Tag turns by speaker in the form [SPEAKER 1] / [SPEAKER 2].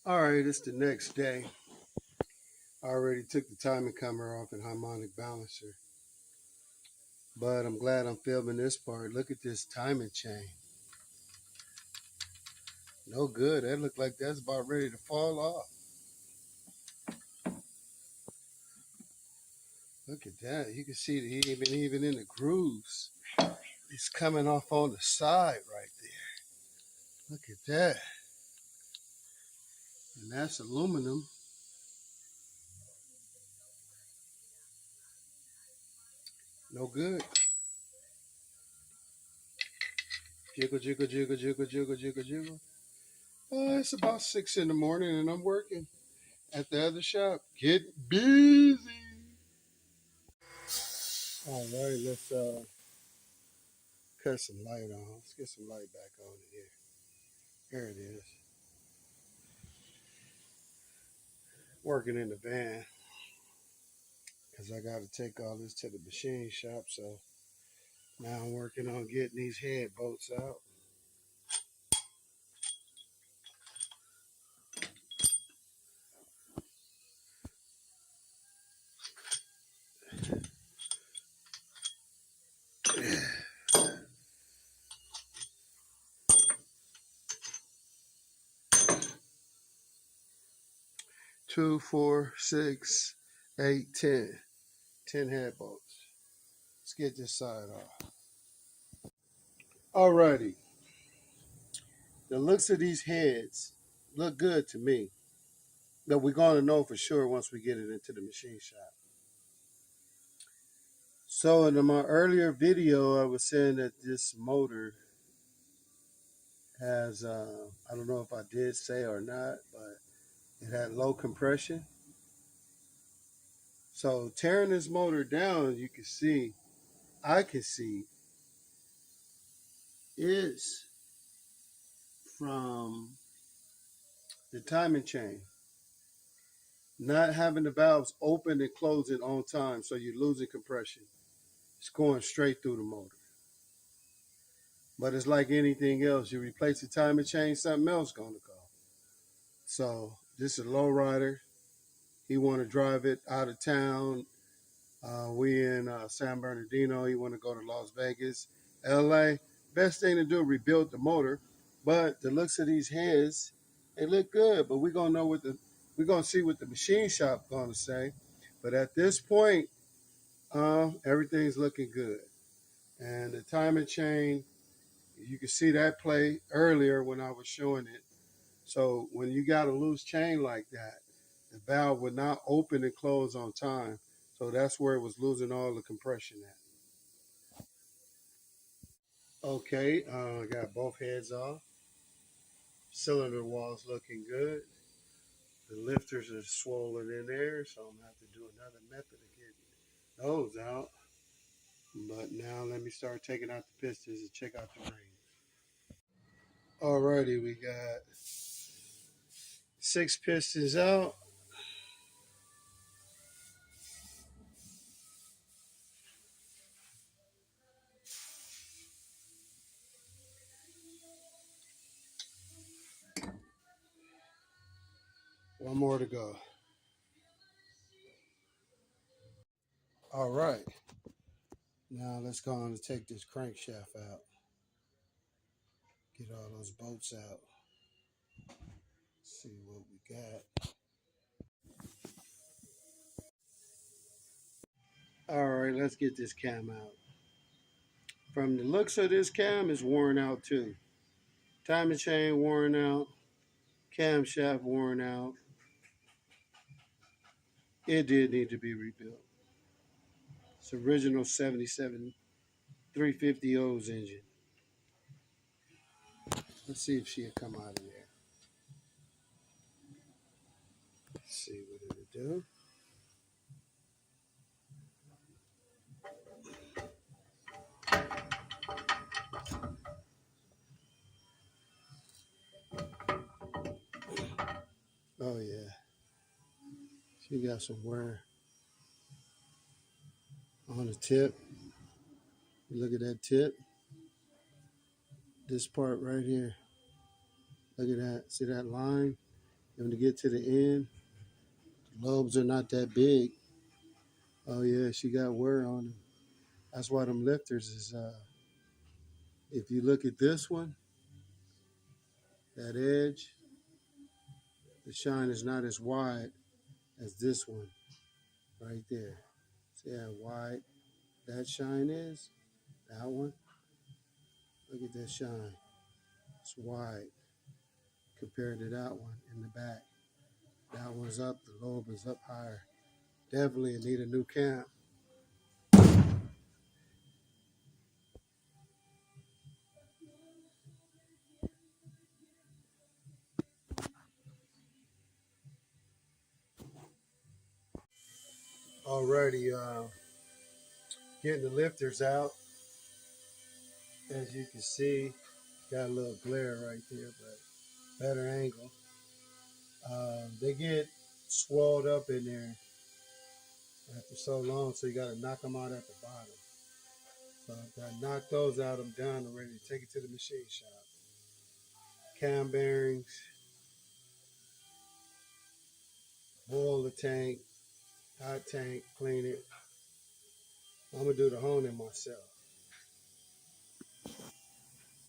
[SPEAKER 1] All right, it's the next day. I already took the timing cover off and harmonic balancer, but I'm glad I'm filming this part. Look at this timing chain. No good. That looked like that's about ready to fall off. Look at that. You can see that even in the grooves, it's coming off on the side right there. Look at that. And that's aluminum. No good. Jiggle, jiggle, jiggle, jiggle, jiggle, jiggle, jiggle. It's about 6 in the morning and I'm working at the other shop. Get busy. All right, let's cut some light on. Let's get some light back on in here. There it is. Working in the van because I got to take all this to the machine shop. So now I'm working on getting these head bolts out. Two, four, six, 8, 10. 10 head bolts. Let's get this side off. Alrighty. The looks of these heads look good to me. But we're going to know for sure once we get it into the machine shop. So in my earlier video, I was saying that this motor has, I don't know if I did say or not, but it had low compression. So tearing this motor down, you can see, I can see, is from the timing chain. Not having the valves open and closing on time, so you're losing compression. It's going straight through the motor. But it's like anything else. You replace the timing chain, something else going to go. So this is a low rider. He want to drive it out of town. We in San Bernardino. He want to go to Las Vegas, LA. Best thing to do, rebuild the motor. But the looks of these heads, they look good. But we're gonna see what the machine shop gonna say. But at this point, everything's looking good. And the timing chain, you can see that play earlier when I was showing it. So when you got a loose chain like that, the valve would not open and close on time. So that's where it was losing all the compression at. Okay, got both heads off. Cylinder wall's looking good. The lifters are swollen in there, so I'm gonna have to do another method of getting those out. But now let me start taking out the pistons and check out the rings. Alrighty, we got 6 pistons out. One more to go. All right. Now let's go on and take this crankshaft out. Get all those bolts out. See what we got. All right, let's get this cam out. From the looks of this cam, it's worn out too. Timing chain worn out. Camshaft worn out. It did need to be rebuilt. It's original 77 350O's engine. Let's see if she'll come out of there. Let's see what it'll do. Oh yeah, she got some wear on the tip. Look at that tip. This part right here. Look at that. See that line? When you get to the end, the lobes are not that big. Oh yeah, she got wear on them. That's why them lifters is. If you look at this one, that edge, the shine is not as wide as this one right there. See how wide that shine is? That one. Look at that shine. It's wide compared to that one in the back. That one's up, the lobe is up higher. Definitely need a new cam. Alrighty, getting the lifters out. As you can see, got a little glare right there, but better angle. They get swelled up in there after so long, so you got to knock them out at the bottom. So I knocked those out. I'm done. I'm ready to take it to the machine shop. Cam bearings, boil the tank, hot tank, clean it. I'm gonna do the honing myself.